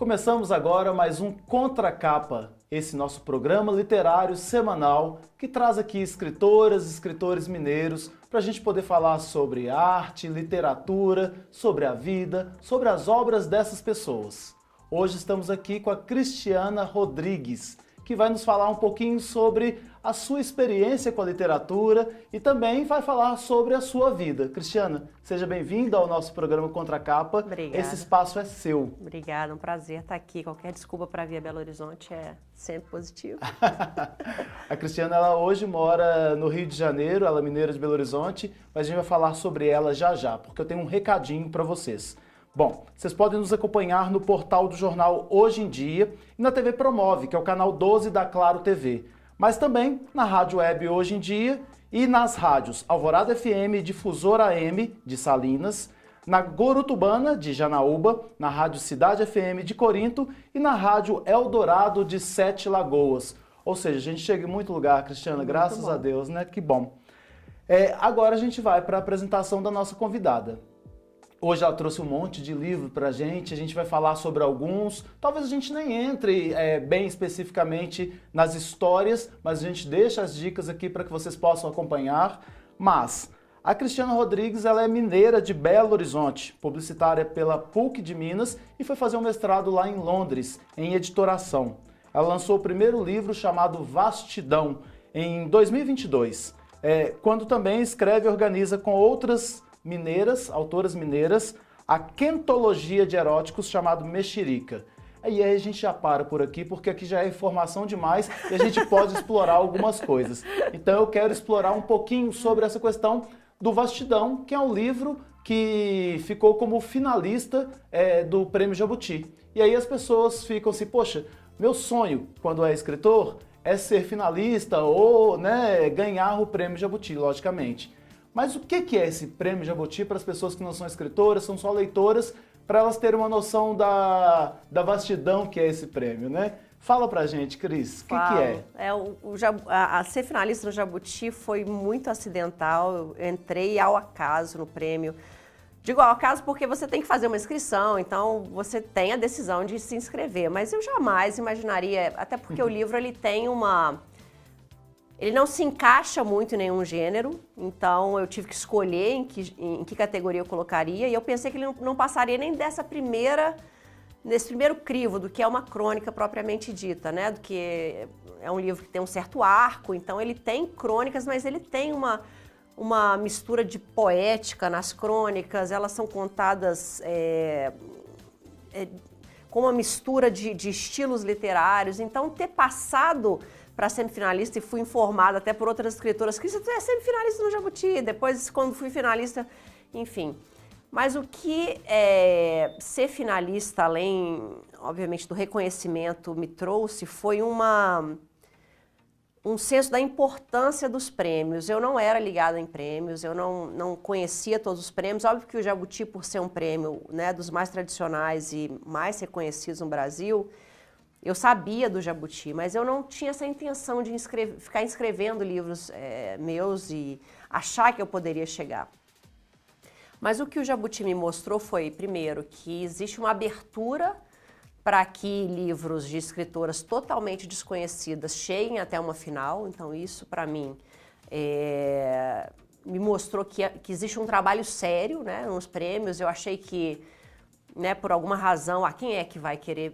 Começamos agora mais um Contracapa, esse nosso programa literário semanal que traz aqui escritoras e escritores mineiros para a gente poder falar sobre arte, literatura, sobre a vida, sobre as obras dessas pessoas. Hoje estamos aqui com a Cristiana Rodrigues, que vai nos falar um pouquinho sobre a sua experiência com a literatura e também vai falar sobre a sua vida. Cristiana, seja bem-vinda ao nosso programa Contracapa. Obrigada. Esse espaço é seu. Obrigada, um prazer estar aqui. Qualquer desculpa para vir a Belo Horizonte é sempre positivo. A Cristiana, ela hoje mora no Rio de Janeiro, ela é mineira de Belo Horizonte, mas a gente vai falar sobre ela já já, porque eu tenho um recadinho para vocês. Bom, vocês podem nos acompanhar no portal do jornal Hoje em Dia e na TV Promove, que é o canal 12 da Claro TV, mas também na Rádio Web Hoje em Dia e nas rádios Alvorada FM e Difusora AM de Salinas, na Gorutubana de Janaúba, na Rádio Cidade FM de Corinto e na Rádio Eldorado de Sete Lagoas. Ou seja, a gente chega em muito lugar, Cristiana, graças a Deus, né? Que bom. Agora a gente vai para a apresentação da nossa convidada. Hoje ela trouxe um monte de livro pra gente, a gente vai falar sobre alguns, talvez a gente nem entre bem especificamente nas histórias, mas a gente deixa as dicas aqui para que vocês possam acompanhar. Mas a Cristiana Rodrigues, ela é mineira de Belo Horizonte, publicitária pela PUC de Minas e foi fazer um mestrado lá em Londres, em editoração. Ela lançou o primeiro livro chamado Vastidão, em 2022, quando também escreve e organiza com outras mineiras, autoras mineiras, a quentologia de eróticos chamado Mexerica. E aí a gente já para por aqui, porque aqui já é informação demais e a gente pode explorar algumas coisas. Então eu quero explorar um pouquinho sobre essa questão do Vastidão, que é um livro que ficou como finalista do Prêmio Jabuti. E aí as pessoas ficam assim, poxa, meu sonho quando é escritor é ser finalista ou ganhar o Prêmio Jabuti, logicamente. Mas o que é esse Prêmio Jabuti para as pessoas que não são escritoras, são só leitoras, para elas terem uma noção da vastidão que é esse prêmio, né? Fala pra gente, Cris, o que é? Ser finalista no Jabuti foi muito acidental, eu entrei ao acaso no prêmio. Digo ao acaso porque você tem que fazer uma inscrição, então você tem a decisão de se inscrever, mas eu jamais imaginaria, até porque o livro ele tem Ele não se encaixa muito em nenhum gênero, então eu tive que escolher em que categoria eu colocaria, e eu pensei que ele não passaria nem nesse primeiro crivo do que é uma crônica propriamente dita, né? Do que é um livro que tem um certo arco, então ele tem crônicas, mas ele tem uma mistura de poética nas crônicas, elas são contadas com uma mistura de estilos literários, então ter passado para semifinalista e fui informada até por outras escritoras que você é semifinalista no Jabuti, depois quando fui finalista, enfim. Mas o que ser finalista, além, obviamente, do reconhecimento, me trouxe foi um senso da importância dos prêmios. Eu não era ligada em prêmios, eu não conhecia todos os prêmios. Óbvio que o Jabuti, por ser um prêmio dos mais tradicionais e mais reconhecidos no Brasil, eu sabia do Jabuti, mas eu não tinha essa intenção de ficar inscrevendo livros meus e achar que eu poderia chegar. Mas o que o Jabuti me mostrou foi, primeiro, que existe uma abertura para que livros de escritoras totalmente desconhecidas cheguem até uma final. Então isso, para mim, me mostrou que existe um trabalho sério, nos prêmios. Eu achei que por alguma razão, quem é que vai querer,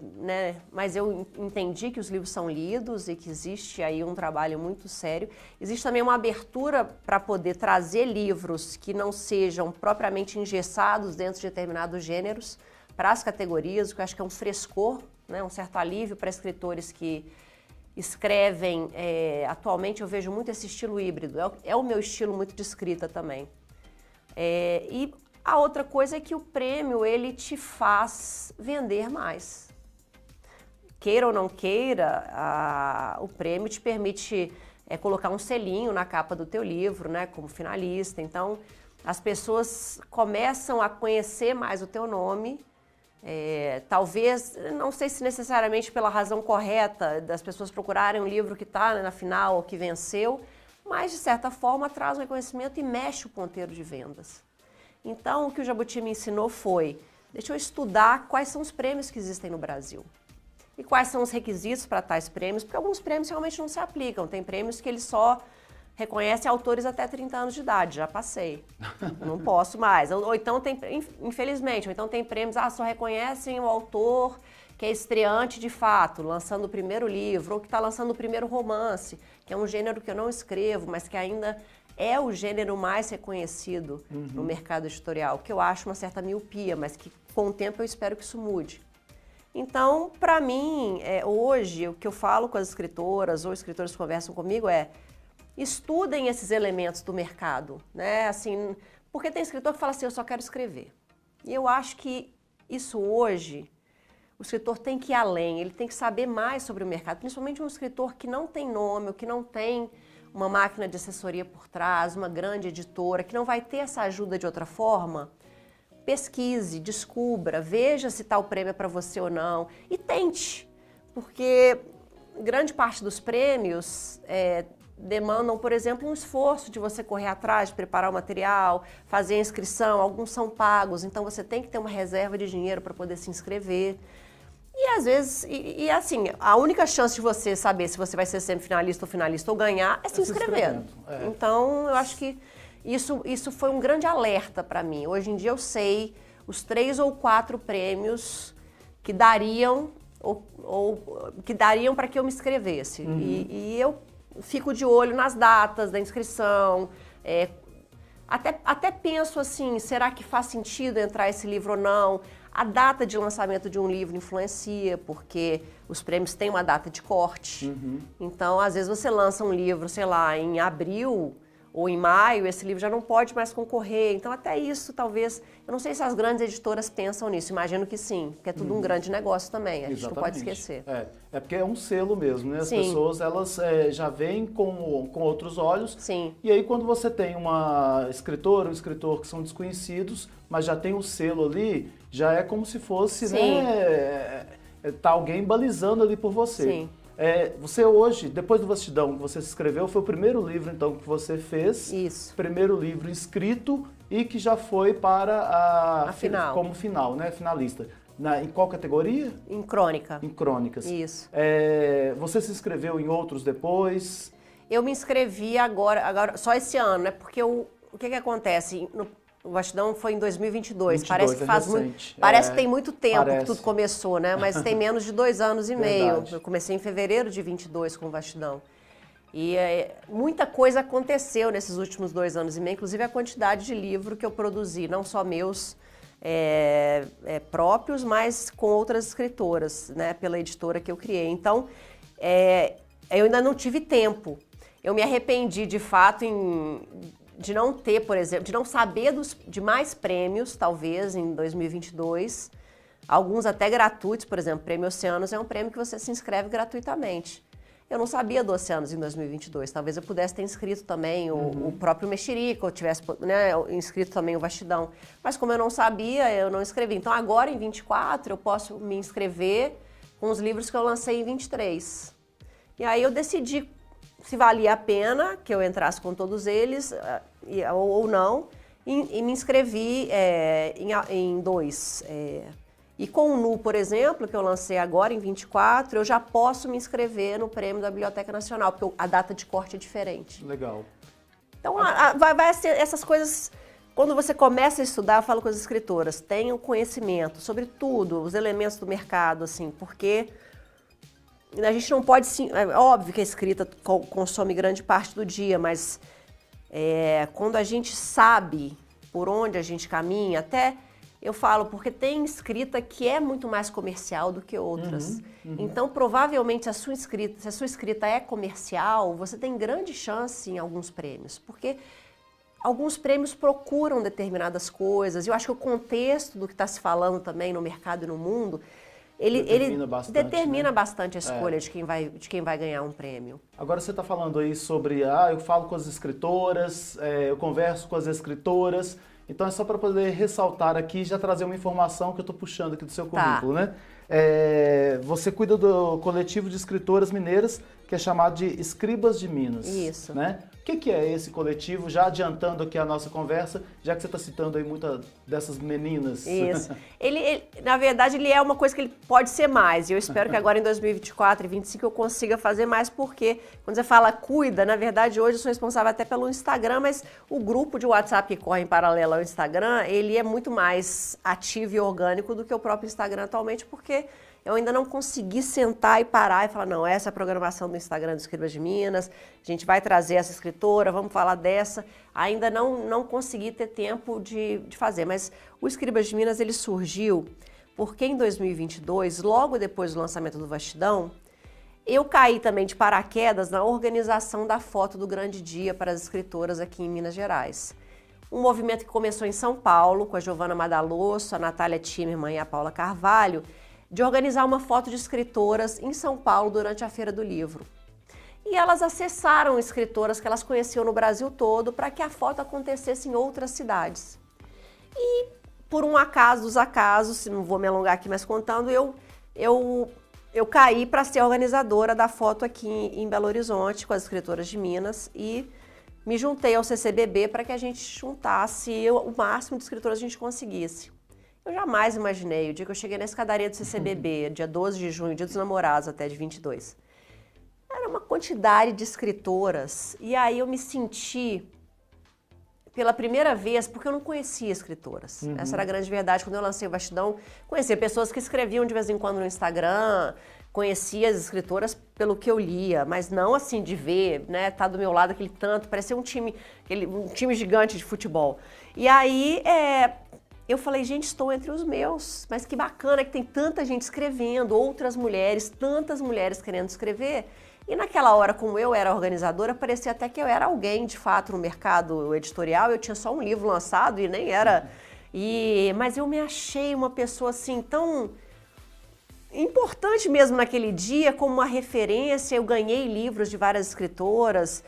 Mas eu entendi que os livros são lidos e que existe aí um trabalho muito sério. Existe também uma abertura para poder trazer livros que não sejam propriamente engessados dentro de determinados gêneros para as categorias, o que eu acho que é um frescor, um certo alívio para escritores que escrevem. Atualmente eu vejo muito esse estilo híbrido, é o meu estilo muito de escrita também. E a outra coisa é que o prêmio, ele te faz vender mais. Queira ou não queira, o prêmio te permite colocar um selinho na capa do teu livro, como finalista. Então, as pessoas começam a conhecer mais o teu nome. Talvez, não sei se necessariamente pela razão correta das pessoas procurarem um livro que está na final ou que venceu, mas, de certa forma, traz um reconhecimento e mexe o ponteiro de vendas. Então, o que o Jabuti me ensinou foi deixa eu estudar quais são os prêmios que existem no Brasil. E quais são os requisitos para tais prêmios, porque alguns prêmios realmente não se aplicam. Tem prêmios que eles só reconhecem autores até 30 anos de idade, já passei, não posso mais. Ou então tem, infelizmente, ou então tem prêmios, só reconhecem o autor que é estreante de fato, lançando o primeiro livro, ou que está lançando o primeiro romance, que é um gênero que eu não escrevo, mas que ainda é o gênero mais reconhecido no mercado editorial, que eu acho uma certa miopia, mas que com o tempo eu espero que isso mude. Então, para mim, hoje, o que eu falo com as escritoras ou escritores que conversam comigo é estudem esses elementos do mercado, né? Assim, porque tem escritor que fala assim, eu só quero escrever. E eu acho que isso hoje, o escritor tem que ir além, ele tem que saber mais sobre o mercado, principalmente um escritor que não tem nome, ou que não tem uma máquina de assessoria por trás, uma grande editora, que não vai ter essa ajuda de outra forma. Pesquise, descubra, veja se tal prêmio é para você ou não e tente, porque grande parte dos prêmios demandam, por exemplo, um esforço de você correr atrás, de preparar o material, fazer a inscrição, alguns são pagos, então você tem que ter uma reserva de dinheiro para poder se inscrever. E às vezes, assim, a única chance de você saber se você vai ser semifinalista ou finalista ou ganhar é se inscrevendo. Então, eu acho que isso foi um grande alerta para mim. Hoje em dia eu sei os 3 ou 4 prêmios que dariam que dariam para que eu me inscrevesse. E eu fico de olho nas datas da inscrição. Até penso assim, será que faz sentido entrar esse livro ou não? A data de lançamento de um livro influencia, porque os prêmios têm uma data de corte. Então, às vezes você lança um livro, sei lá, em abril ou em maio, esse livro já não pode mais concorrer. Então, até isso, talvez... Eu não sei se as grandes editoras pensam nisso, imagino que sim, porque é tudo um grande negócio também, a gente não pode esquecer. É porque é um selo mesmo, né? As pessoas, elas já veem com outros olhos. Sim. E aí, quando você tem uma escritora, um escritor que são desconhecidos, mas já tem o selo ali, já é como se fosse, né? Tá alguém balizando ali por você. Sim. Você hoje, depois do Vastidão que você se escreveu, foi o primeiro livro, então, que você fez. Isso. Primeiro livro escrito e que já foi para a final. Como final, né? Finalista. Em qual categoria? Em crônica. Em crônicas. Isso. Você se inscreveu em outros depois? Eu me inscrevi agora só esse ano, né? Porque o que acontece? O Vastidão foi em 2022. Parece que faz muito. Parece que tem muito tempo que tudo começou, né? Mas tem menos de 2 anos e meio. Eu comecei em fevereiro de 22 com o Vastidão. E muita coisa aconteceu nesses últimos 2 anos e meio, inclusive a quantidade de livro que eu produzi, não só meus próprios, mas com outras escritoras, né? Pela editora que eu criei. Então, eu ainda não tive tempo. Eu me arrependi, de fato, de não ter, por exemplo, de não saber de mais prêmios, talvez, em 2022. Alguns até gratuitos, por exemplo, o Prêmio Oceanos é um prêmio que você se inscreve gratuitamente. Eu não sabia do Oceanos em 2022. Talvez eu pudesse ter inscrito também o próprio Mexerica, ou tivesse, né, inscrito também o Vastidão. Mas como eu não sabia, eu não escrevi. Então agora, em 24, eu posso me inscrever com os livros que eu lancei em 23. E aí eu decidi se valia a pena que eu entrasse com todos eles ou não, e me inscrevi em 2. E com o NU, por exemplo, que eu lancei agora em 24, eu já posso me inscrever no prêmio da Biblioteca Nacional, porque a data de corte é diferente. Legal. Então, vai ser essas coisas... Quando você começa a estudar, eu falo com as escritoras, tenham conhecimento sobre tudo, os elementos do mercado, assim, porque... A gente não pode, sim, é óbvio que a escrita consome grande parte do dia, mas quando a gente sabe por onde a gente caminha, até eu falo, porque tem escrita que é muito mais comercial do que outras. Então, provavelmente, se a sua escrita é comercial, você tem grande chance em alguns prêmios, porque alguns prêmios procuram determinadas coisas. Eu acho que o contexto do que está se falando também no mercado e no mundo... Ele determina bastante a escolha de quem vai ganhar um prêmio. Agora você está falando aí sobre, eu falo com as escritoras, eu converso com as escritoras, então é só para poder ressaltar aqui e já trazer uma informação que eu estou puxando aqui do seu currículo, né? Você cuida do coletivo de escritoras mineiras, que é chamado de Escribas de Minas. Isso. Né? que é esse coletivo? Já adiantando aqui a nossa conversa, já que você está citando aí muitas dessas meninas. Isso. Na verdade, ele é uma coisa que ele pode ser mais. E eu espero que agora em 2024 e 2025 eu consiga fazer mais, porque quando você fala cuida, na verdade hoje eu sou responsável até pelo Instagram, mas o grupo de WhatsApp que corre em paralelo ao Instagram, ele é muito mais ativo e orgânico do que o próprio Instagram atualmente, porque eu ainda não consegui sentar e parar e falar, não, essa é a programação do Instagram do Escribas de Minas, a gente vai trazer essa escritora, vamos falar dessa. Ainda não consegui ter tempo de fazer, mas o Escribas de Minas, ele surgiu porque em 2022, logo depois do lançamento do Vastidão, eu caí também de paraquedas na organização da foto do grande dia para as escritoras aqui em Minas Gerais. Um movimento que começou em São Paulo, com a Giovana Madalosso, a Natália Timerman e a Paula Carvalho, de organizar uma foto de escritoras em São Paulo durante a Feira do Livro. E elas acessaram escritoras que elas conheciam no Brasil todo para que a foto acontecesse em outras cidades. E, por um acaso dos acasos, não vou me alongar aqui mais contando, eu caí para ser organizadora da foto aqui em Belo Horizonte com as escritoras de Minas e me juntei ao CCBB para que a gente juntasse o máximo de escritoras que a gente conseguisse. Eu jamais imaginei, o dia que eu cheguei na escadaria do CCBB, dia 12 de junho, dia dos namorados até de 22, era uma quantidade de escritoras, e aí eu me senti, pela primeira vez, porque eu não conhecia escritoras. Essa era a grande verdade. Quando eu lancei o Vastidão, conhecia pessoas que escreviam de vez em quando no Instagram, conhecia as escritoras pelo que eu lia, mas não assim de ver, né, tá do meu lado aquele tanto, parecia um time gigante de futebol. E aí, eu falei, gente, estou entre os meus, mas que bacana que tem tanta gente escrevendo, outras mulheres, tantas mulheres querendo escrever. E naquela hora, como eu era organizadora, parecia até que eu era alguém, de fato, no mercado editorial. Eu tinha só um livro lançado e nem era... Mas eu me achei uma pessoa, assim, tão importante mesmo naquele dia, como uma referência. Eu ganhei livros de várias escritoras.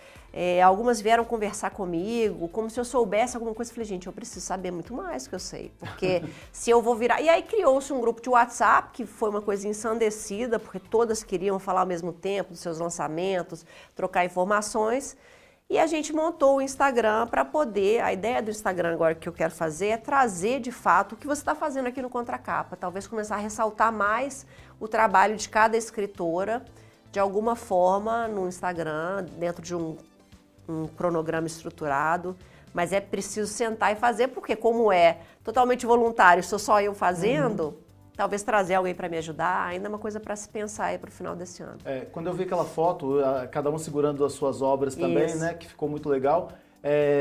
Algumas vieram conversar comigo, como se eu soubesse alguma coisa. Eu falei, gente, eu preciso saber muito mais do que eu sei, porque se eu vou virar... E aí criou-se um grupo de WhatsApp, que foi uma coisa ensandecida, porque todas queriam falar ao mesmo tempo dos seus lançamentos, trocar informações, e a gente montou o Instagram para poder... A ideia do Instagram agora que eu quero fazer é trazer, de fato, o que você está fazendo aqui no Contracapa, talvez começar a ressaltar mais o trabalho de cada escritora, de alguma forma, no Instagram, dentro de um cronograma estruturado, mas é preciso sentar e fazer, porque como é totalmente voluntário, sou só eu fazendo, talvez trazer alguém para me ajudar, ainda é uma coisa para se pensar aí para o final desse ano. Quando eu vi aquela foto, cada um segurando as suas obras também, Isso. né, que ficou muito legal,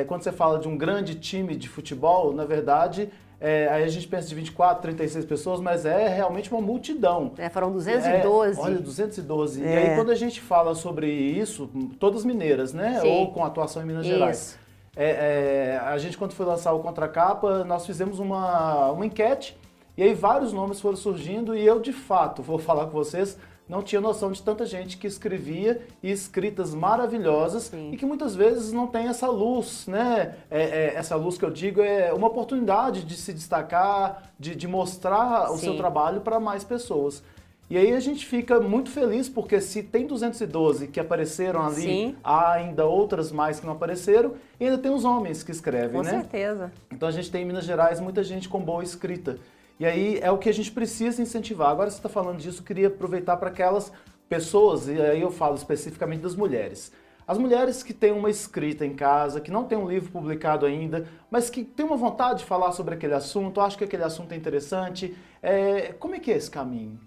quando você fala de um grande time de futebol, na verdade, aí a gente pensa de 24, 36 pessoas, mas é realmente uma multidão. Foram 212. Olha, 212. E aí quando a gente fala sobre isso, todas mineiras, né? Sim. Ou com atuação em Minas Gerais. A gente, quando foi lançar o Contracapa, nós fizemos uma enquete, e aí vários nomes foram surgindo, e eu, de fato, vou falar com vocês, não tinha noção de tanta gente que escrevia e escritas maravilhosas. Sim. E que muitas vezes não tem essa luz, né? Essa luz que eu digo é uma oportunidade de se destacar, de mostrar o seu trabalho para mais pessoas. E aí a gente fica muito feliz, porque se tem 212 que apareceram ali, Sim. há ainda outras mais que não apareceram, e ainda tem os homens que escrevem, né? Com certeza. Então a gente tem em Minas Gerais muita gente com boa escrita. E aí é o que a gente precisa incentivar. Agora você está falando disso, eu queria aproveitar para aquelas pessoas, e aí eu falo especificamente das mulheres. As mulheres que têm uma escrita em casa, que não tem um livro publicado ainda, mas que tem uma vontade de falar sobre aquele assunto, acham que aquele assunto é interessante. Como é que é esse caminho?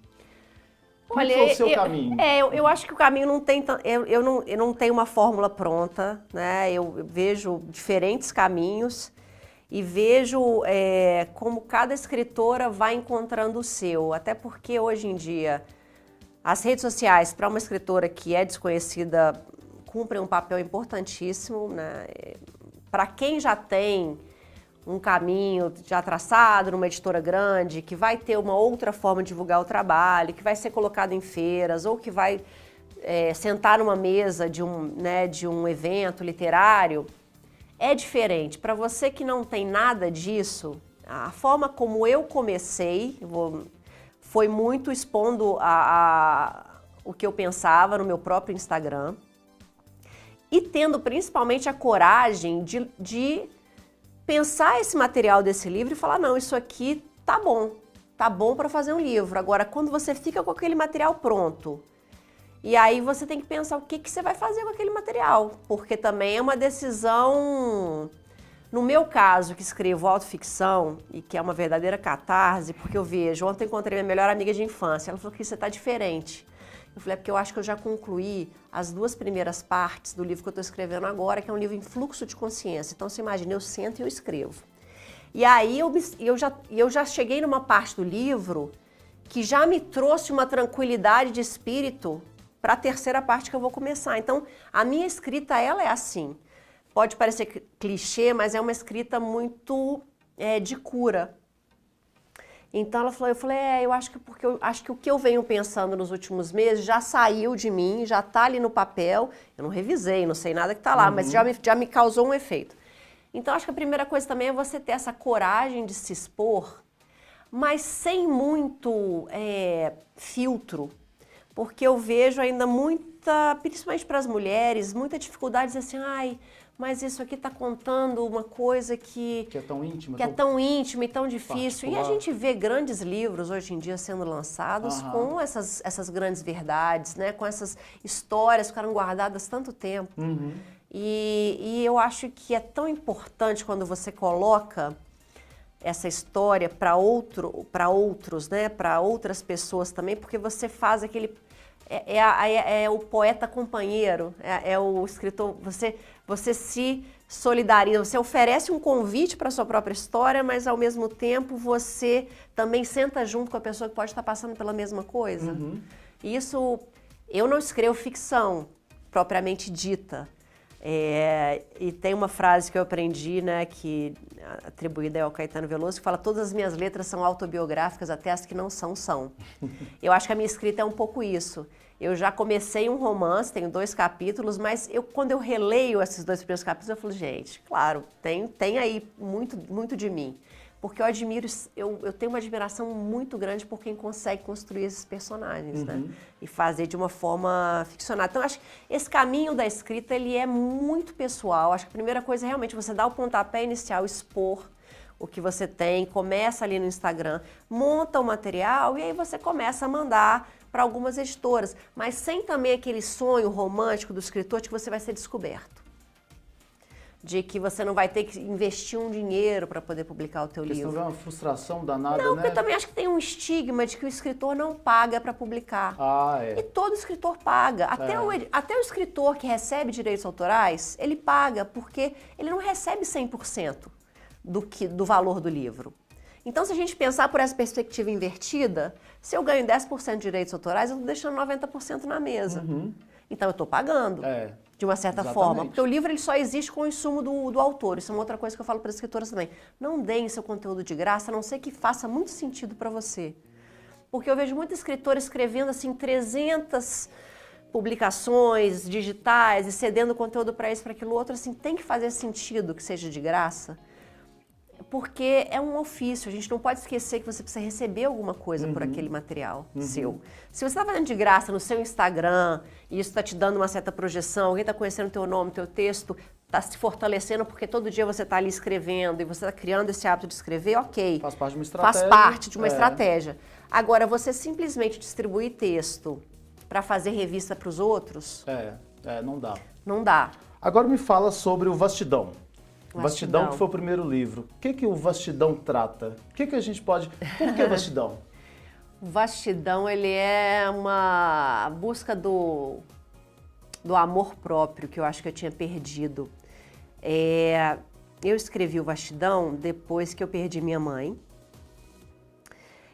Como foi o seu caminho? Eu acho que o caminho não tem... Eu não tenho uma fórmula pronta, né? Eu vejo diferentes caminhos. E vejo como cada escritora vai encontrando o seu. Até porque, hoje em dia, as redes sociais, para uma escritora que é desconhecida, cumprem um papel importantíssimo, né? Para quem já tem um caminho já traçado numa editora grande, que vai ter uma outra forma de divulgar o trabalho, que vai ser colocado em feiras, ou que vai sentar numa mesa de um evento literário, é diferente. Para você que não tem nada disso, a forma como eu comecei foi muito expondo o que eu pensava no meu próprio Instagram. e tendo principalmente a coragem de pensar esse material desse livro e falar, não, isso aqui tá bom para fazer um livro. Agora, quando você fica com aquele material pronto, e aí você tem que pensar o que você vai fazer com aquele material, porque também é uma decisão... No meu caso, que escrevo autoficção, e que é uma verdadeira catarse, porque eu vejo, ontem eu encontrei minha melhor amiga de infância, ela falou que você tá diferente. Eu falei, é porque eu acho que eu já concluí as 2 primeiras partes do livro que eu estou escrevendo agora, que é um livro em fluxo de consciência. Então, você imagina, eu sento e eu escrevo. E aí, eu já cheguei numa parte do livro que já me trouxe uma tranquilidade de espírito para a terceira parte que eu vou começar. Então, a minha escrita, ela é assim. Pode parecer clichê, mas é uma escrita muito de cura. Então ela falou, eu falei, eu acho que porque eu acho que o que eu venho pensando nos últimos meses já saiu de mim, já está ali no papel. Eu não revisei, não sei nada que está lá, mas já me causou um efeito. Então acho que a primeira coisa também é você ter essa coragem de se expor, mas sem muito filtro, porque eu vejo ainda muita, principalmente para as mulheres, muita dificuldade de dizer assim, ai, mas isso aqui está contando uma coisa que é tão íntima, é tão íntima e tão difícil. particular. E a gente vê grandes livros hoje em dia sendo lançados com essas grandes verdades, né? Com essas histórias que ficaram guardadas tanto tempo. E eu acho que é tão importante quando você coloca essa história para outros, né? Para outras pessoas também, porque você faz aquele... É o poeta companheiro, é o escritor, você se solidariza, você oferece um convite para a sua própria história, mas ao mesmo tempo você também senta junto com a pessoa que pode estar passando pela mesma coisa. Isso, eu não escrevo ficção propriamente dita, e tem uma frase que eu aprendi, né, que atribuída ao Caetano Veloso, que fala, todas as minhas letras são autobiográficas, até as que não são. Eu acho que a minha escrita é um pouco isso. Eu já comecei um romance, tenho 2 capítulos, mas quando eu releio esses 2 primeiros capítulos, eu falo, gente, claro, tem aí muito de mim. Porque eu admiro, eu tenho uma admiração muito grande por quem consegue construir esses personagens, né? E fazer de uma forma ficcionada. Então, acho que esse caminho da escrita, ele é muito pessoal. Acho que a primeira coisa é realmente você dar o pontapé inicial, expor o que você tem, começa ali no Instagram, monta o material e aí você começa a mandar para algumas editoras, mas sem também aquele sonho romântico do escritor de que você vai ser descoberto. De que você não vai ter que investir um dinheiro para poder publicar o teu livro. Isso não é uma frustração danada, não, né? porque eu também acho que tem um estigma de que o escritor não paga para publicar. E todo escritor paga. Até o escritor que recebe direitos autorais, ele paga, porque ele não recebe 100% do valor do livro. Então, se a gente pensar por essa perspectiva invertida, se eu ganho 10% de direitos autorais, eu estou deixando 90% na mesa. Então, eu estou pagando, de uma certa forma. Porque o livro ele só existe com o insumo do autor. Isso é uma outra coisa que eu falo para as escritoras também. Não deem seu conteúdo de graça, a não ser que faça muito sentido para você. Porque eu vejo muitos escritores escrevendo assim 300 publicações digitais e cedendo conteúdo para isso, para aquilo outro. Assim, tem que fazer sentido que seja de graça. Porque é um ofício, a gente não pode esquecer que você precisa receber alguma coisa por aquele material seu. Se você está fazendo de graça no seu Instagram, e isso está te dando uma certa projeção, alguém está conhecendo o teu nome, teu texto, está se fortalecendo porque todo dia você está ali escrevendo e você está criando esse hábito de escrever, ok. Faz parte de uma estratégia. Faz parte de uma estratégia. Agora, você simplesmente distribuir texto para fazer revista para os outros... não dá. Não dá. Agora me fala sobre o Vastidão. Vastidão, que foi o primeiro livro. O que o Vastidão trata? O que a gente pode... Por que Vastidão? O Vastidão, ele é uma busca do amor próprio, que eu acho que eu tinha perdido. Eu escrevi o Vastidão depois que eu perdi minha mãe.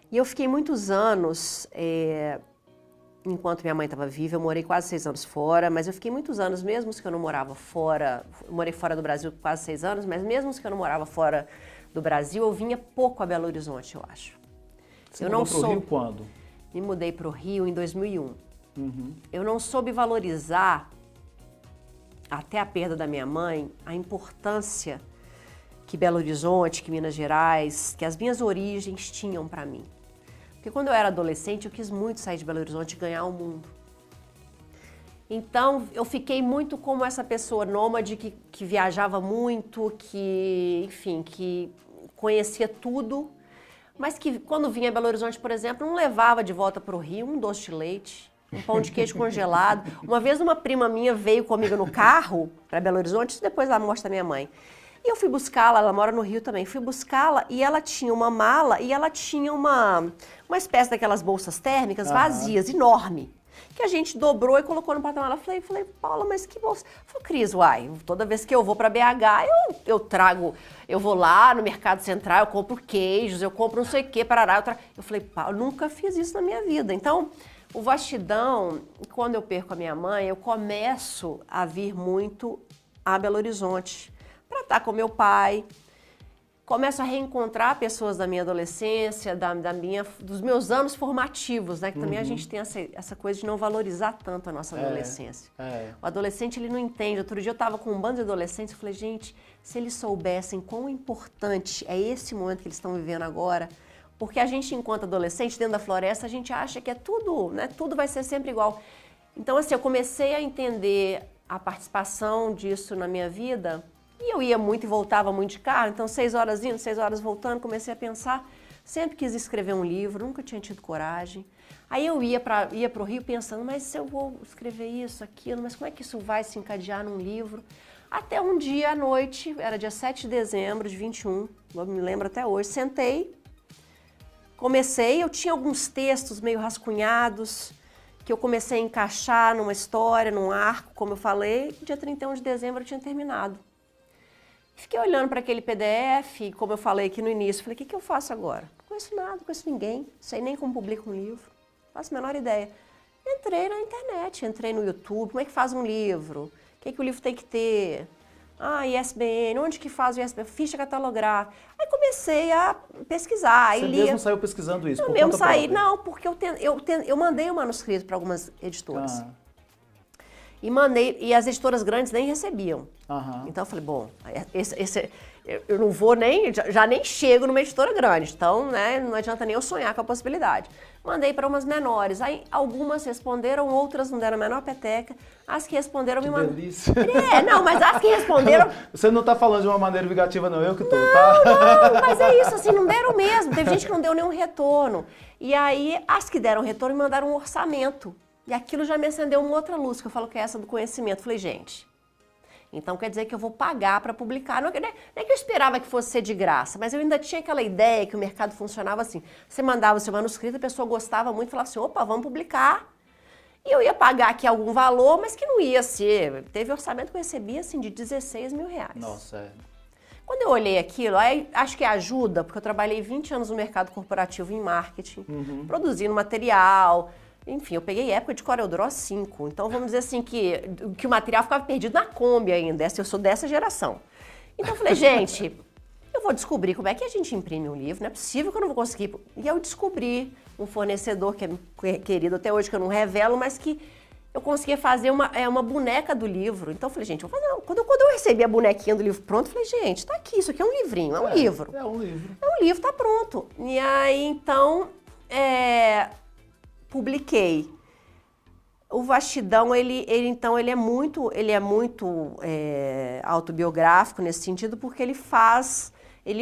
E eu fiquei muitos anos... Enquanto minha mãe estava viva, eu morei quase 6 anos fora, mas eu fiquei muitos anos, mesmo que eu não morava fora, morei fora do Brasil quase 6 anos, mas mesmo que eu não morava fora do Brasil, eu vinha pouco a Belo Horizonte, eu acho. Você mudou para o Rio quando? Me mudei para o Rio em 2001. Eu não soube valorizar, até a perda da minha mãe, a importância que Belo Horizonte, que Minas Gerais, que as minhas origens tinham para mim. Porque quando eu era adolescente, eu quis muito sair de Belo Horizonte e ganhar o mundo. Então, eu fiquei muito como essa pessoa nômade que viajava muito, que, enfim, que conhecia tudo, mas que quando vinha a Belo Horizonte, por exemplo, não levava de volta para o Rio um doce de leite, um pão de queijo congelado. Uma vez uma prima minha veio comigo no carro para Belo Horizonte, isso depois da morte da minha mãe. E eu fui buscá-la, ela mora no Rio também, fui buscá-la e ela tinha uma mala e ela tinha uma espécie daquelas bolsas térmicas vazias, enorme, que a gente dobrou e colocou no porta-mala. Falei, Paula, mas que bolsa? Falei, Cris, uai, toda vez que eu vou para BH, eu trago, eu vou lá no Mercado Central, eu compro queijos, eu compro não sei o que, parará. Eu falei, Paula, eu nunca fiz isso na minha vida. Então, o Vastidão, quando eu perco a minha mãe, eu começo a vir muito a Belo Horizonte para estar com meu pai. Começo a reencontrar pessoas da minha adolescência, dos meus anos formativos, né? Que também a gente tem essa coisa de não valorizar tanto a nossa adolescência. O adolescente, ele não entende. Outro dia eu estava com um bando de adolescentes, eu falei, gente, se eles soubessem quão importante é esse momento que eles estão vivendo agora, porque a gente, enquanto adolescente, dentro da floresta, a gente acha que é tudo, né? Tudo vai ser sempre igual. Então, assim, eu comecei a entender a participação disso na minha vida. E eu ia muito e voltava muito de carro, então 6 horas indo, 6 horas voltando, comecei a pensar, sempre quis escrever um livro, nunca tinha tido coragem. Aí eu ia para o Rio pensando, mas se eu vou escrever isso, aquilo, mas como é que isso vai se encadear num livro? Até um dia à noite, era dia 7 de dezembro de 21, eu me lembro até hoje, sentei, comecei, eu tinha alguns textos meio rascunhados, que eu comecei a encaixar numa história, num arco, como eu falei, dia 31 de dezembro eu tinha terminado. Fiquei olhando para aquele PDF, como eu falei aqui no início, falei, o que eu faço agora? Não conheço nada, não conheço ninguém, não sei nem como publico um livro, não faço a menor ideia. Entrei na internet, entrei no YouTube, como é que faz um livro? O que o livro tem que ter? ISBN, onde que faz o ISBN? Ficha catalográfica. Aí comecei a pesquisar. Você mesmo saiu pesquisando isso? Eu mesmo saí, não, porque eu mandei o manuscrito para algumas editoras. E mandei, e as editoras grandes nem recebiam. Então eu falei, bom, eu não vou nem, já nem chego numa editora grande, então, né, não adianta nem eu sonhar com a possibilidade. Mandei para umas menores, aí algumas responderam, outras não deram a menor peteca, as que responderam me mandaram. Delícia. Não, mas as que responderam... Você não tá falando de uma maneira vingativa, não, eu que tô, tá? Não, mas é isso, assim, não deram mesmo, teve gente que não deu nenhum retorno. E aí, as que deram retorno me mandaram um orçamento. E aquilo já me acendeu uma outra luz, que eu falo que é essa do conhecimento. Falei, gente, então quer dizer que eu vou pagar para publicar. Não é que eu esperava que fosse ser de graça, mas eu ainda tinha aquela ideia que o mercado funcionava assim. Você mandava o seu manuscrito, a pessoa gostava muito, falava assim, opa, vamos publicar. E eu ia pagar aqui algum valor, mas que não ia ser. Teve orçamento que eu recebi, assim, de 16 mil reais. Nossa, Quando eu olhei aquilo, aí acho que ajuda, porque eu trabalhei 20 anos no mercado corporativo em marketing, produzindo material. Enfim, eu peguei época de CorelDRAW 5, então vamos dizer assim que o material ficava perdido na Kombi ainda, eu sou dessa geração. Então eu falei, gente, eu vou descobrir como é que a gente imprime um livro, não é possível que eu não vou conseguir. E eu descobri um fornecedor que é querido até hoje, que eu não revelo, mas que eu conseguia fazer uma boneca do livro. Então eu falei, gente, eu vou fazer, não. Quando eu recebi a bonequinha do livro pronto, eu falei, gente, tá aqui, isso aqui é um livrinho, é um livro. É um livro. É um livro, tá pronto. E aí, então, publiquei. O Vastidão, ele é muito autobiográfico nesse sentido, porque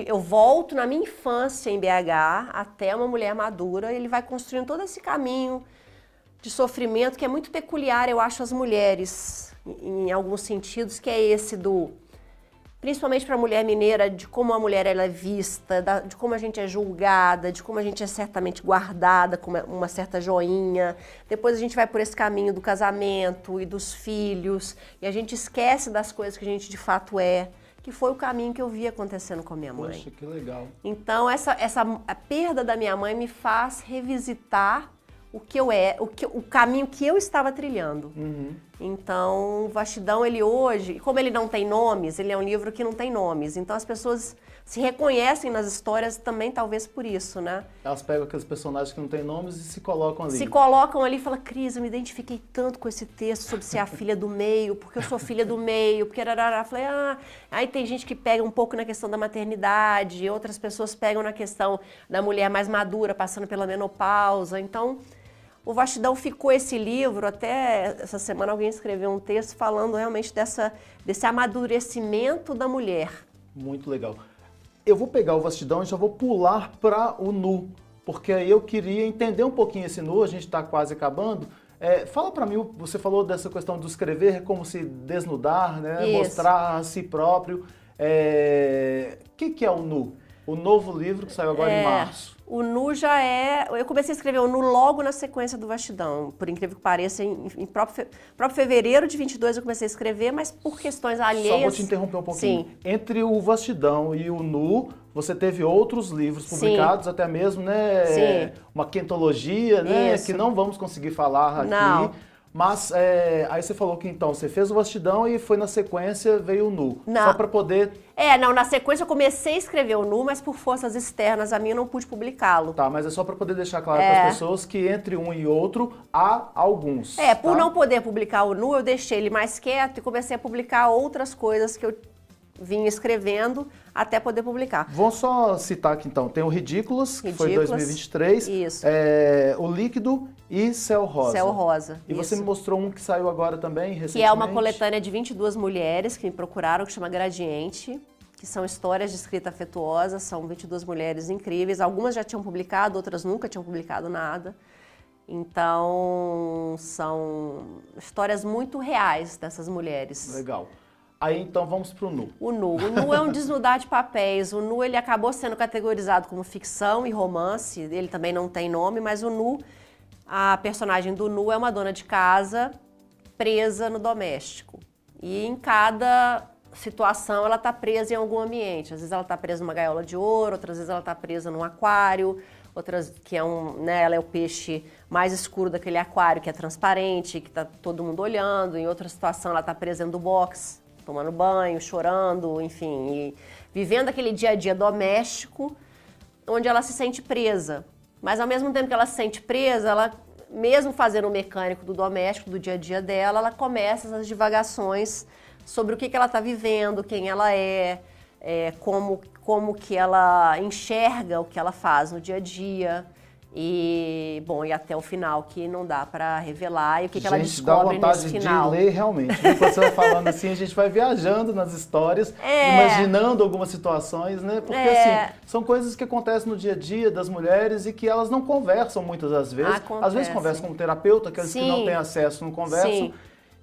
eu volto na minha infância em BH até uma mulher madura, ele vai construindo todo esse caminho de sofrimento que é muito peculiar, eu acho, às mulheres, em alguns sentidos, que é esse principalmente para a mulher mineira, de como a mulher ela é vista, de como a gente é julgada, de como a gente é certamente guardada com uma certa joinha. Depois a gente vai por esse caminho do casamento e dos filhos, e a gente esquece das coisas que a gente de fato é, que foi o caminho que eu vi acontecendo com a minha mãe. Poxa, que legal. Então, a perda da minha mãe me faz revisitar o caminho que eu estava trilhando. Então, o Vastidão, ele hoje, como ele não tem nomes, ele é um livro que não tem nomes. Então, as pessoas se reconhecem nas histórias também, talvez por isso, né? Elas pegam aqueles personagens que não têm nomes e se colocam ali. Se colocam ali e falam, Cris, eu me identifiquei tanto com esse texto sobre ser a filha do meio, porque eu sou filha do meio, porque... Falei, aí tem gente que pega um pouco na questão da maternidade, outras pessoas pegam na questão da mulher mais madura, passando pela menopausa. Então... o Vastidão ficou esse livro, até essa semana alguém escreveu um texto falando realmente desse amadurecimento da mulher. Muito legal. Eu vou pegar o Vastidão e já vou pular para o nu, porque aí eu queria entender um pouquinho esse nu, a gente está quase acabando. Fala para mim, você falou dessa questão do escrever como se desnudar, né? Isso. Mostrar a si próprio. O que é o nu? O novo livro que saiu agora em março. O nu já é... Eu comecei a escrever o nu logo na sequência do Vastidão. Por incrível que pareça, em próprio fevereiro de 22 eu comecei a escrever, mas por questões alheias... Só vou te interromper um pouquinho. Sim. Entre o Vastidão e o nu, você teve outros livros publicados, sim, até mesmo, né? Sim. Uma quentologia, né? Isso. Que não vamos conseguir falar aqui. Não. Mas aí você falou que então você fez o Vastidão e foi na sequência veio o nu. Não. Só para poder... Não, na sequência eu comecei a escrever o nu, mas por forças externas a mim eu não pude publicá-lo. Tá, mas é só para poder deixar claro para as pessoas que entre um e outro há alguns. Por tá? não poder publicar o nu, eu deixei ele mais quieto e comecei a publicar outras coisas que eu vinha escrevendo até poder publicar. Vamos só citar aqui então, tem o Ridículas, que foi 2023, isso. O Líquido e Céu Rosa. Céu Rosa, E você me mostrou um que saiu agora também, recentemente. Que é uma coletânea de 22 mulheres que me procuraram, que chama Gradiente, que são histórias de escrita afetuosa, são 22 mulheres incríveis, algumas já tinham publicado, outras nunca tinham publicado nada. Então, são histórias muito reais dessas mulheres. Legal. Aí então vamos pro nu. O nu é um desnudar de papéis. O nu ele acabou sendo categorizado como ficção e romance. Ele também não tem nome, mas o nu, a personagem do nu é uma dona de casa presa no doméstico. E em cada situação ela está presa em algum ambiente. Às vezes ela está presa numa gaiola de ouro, outras vezes ela está presa num aquário, outras que é ela é o peixe mais escuro daquele aquário que é transparente, que está todo mundo olhando. Em outra situação ela está presa dentro do box, tomando banho, chorando, enfim, e vivendo aquele dia a dia doméstico, onde ela se sente presa. Mas ao mesmo tempo que ela se sente presa, ela, mesmo fazendo o mecânico do doméstico, do dia a dia dela, ela começa essas divagações sobre o que ela está vivendo, quem ela como que ela enxerga o que ela faz no dia a dia. E até o final, que não dá para revelar, e o que ela descobre nesse final. Dá vontade de ler realmente. Quando você vai falando assim, a gente vai viajando nas histórias, imaginando algumas situações, né? Porque assim, são coisas que acontecem no dia a dia das mulheres e que elas não conversam muitas das vezes. Às vezes conversam com o terapeuta, aqueles que não têm acesso não conversam. Sim.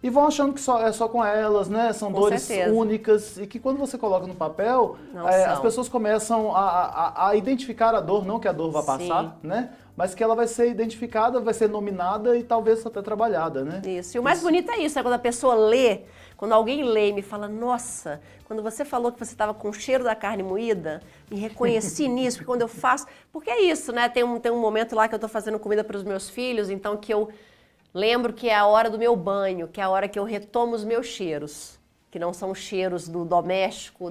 E vão achando que é só com elas, né? São dores únicas e que quando você coloca no papel, as pessoas começam a identificar a dor, não que a dor vá passar, né? Mas que ela vai ser identificada, vai ser nominada e talvez até trabalhada, né? Isso. E o mais bonito é isso, quando a pessoa lê, quando alguém lê e me fala, nossa, quando você falou que você estava com o cheiro da carne moída, me reconheci nisso, porque quando eu faço... Porque é isso, né? Tem um momento lá que eu estou fazendo comida para os meus filhos, então que eu lembro que é a hora do meu banho, que é a hora que eu retomo os meus cheiros, que não são os cheiros do doméstico,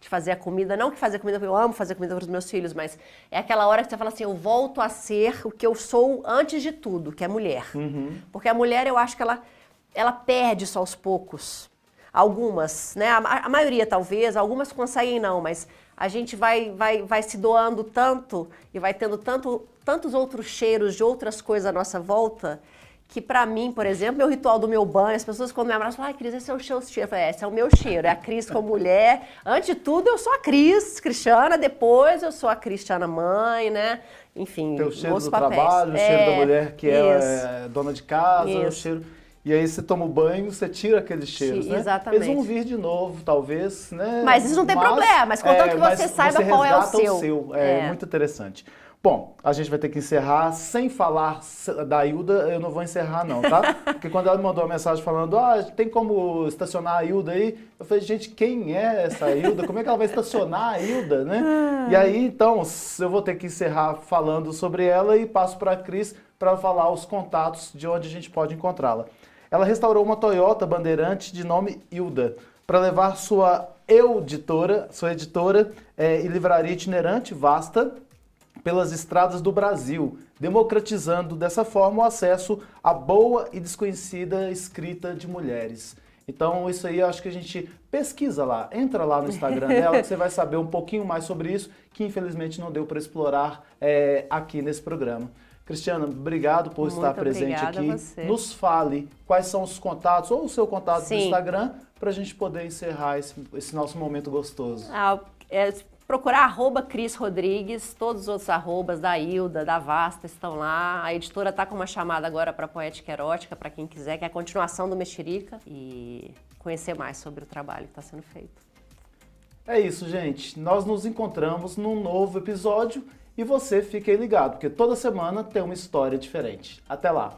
de fazer a comida, não que fazer comida, eu amo fazer comida para os meus filhos, mas é aquela hora que você fala assim, eu volto a ser o que eu sou antes de tudo, que é mulher. Uhum. Porque a mulher, eu acho que ela perde isso aos poucos. Algumas, né? A maioria talvez, algumas conseguem não, mas a gente vai se doando tanto e vai tendo tantos outros cheiros de outras coisas à nossa volta, que pra mim, por exemplo, meu ritual do meu banho, as pessoas quando me abraçam falam, Cris, esse é o seu cheiro. Eu falei, esse é o meu cheiro, é a Cris como mulher. Antes de tudo, eu sou a Cris Cristiana, depois eu sou a Cristiana mãe, né? Enfim, tem o cheiro do papéis. Trabalho, o cheiro da mulher que é dona de casa, o cheiro... E aí você toma o banho, você tira aqueles cheiros, né? Exatamente. Eles vão vir de novo, talvez, né? Mas isso não tem problema, mas contanto que você saiba qual é o seu. É muito interessante. Bom, a gente vai ter que encerrar sem falar da Hilda, eu não vou encerrar não, tá? Porque quando ela me mandou uma mensagem falando, tem como estacionar a Hilda aí? Eu falei, gente, quem é essa Hilda? Como é que ela vai estacionar a Hilda, né? E aí, então, eu vou ter que encerrar falando sobre ela e passo para a Cris para falar os contatos de onde a gente pode encontrá-la. Ela restaurou uma Toyota Bandeirante de nome Hilda para levar sua editora e livraria itinerante vasta pelas estradas do Brasil, democratizando dessa forma o acesso à boa e desconhecida escrita de mulheres. Então isso aí eu acho que a gente pesquisa lá, entra lá no Instagram dela que você vai saber um pouquinho mais sobre isso, que infelizmente não deu para explorar aqui nesse programa. Cristiana, obrigado por estar presente aqui. A você. Nos fale quais são os contatos ou o seu contato Sim. do Instagram para a gente poder encerrar esse nosso momento gostoso. Procurar @Cris Rodrigues, todos os outros arrobas da Hilda, da Vasta estão lá. A editora está com uma chamada agora para Poética Erótica, para quem quiser, que é a continuação do Mexerica, e conhecer mais sobre o trabalho que está sendo feito. É isso, gente. Nós nos encontramos num novo episódio e você fique aí ligado, porque toda semana tem uma história diferente. Até lá!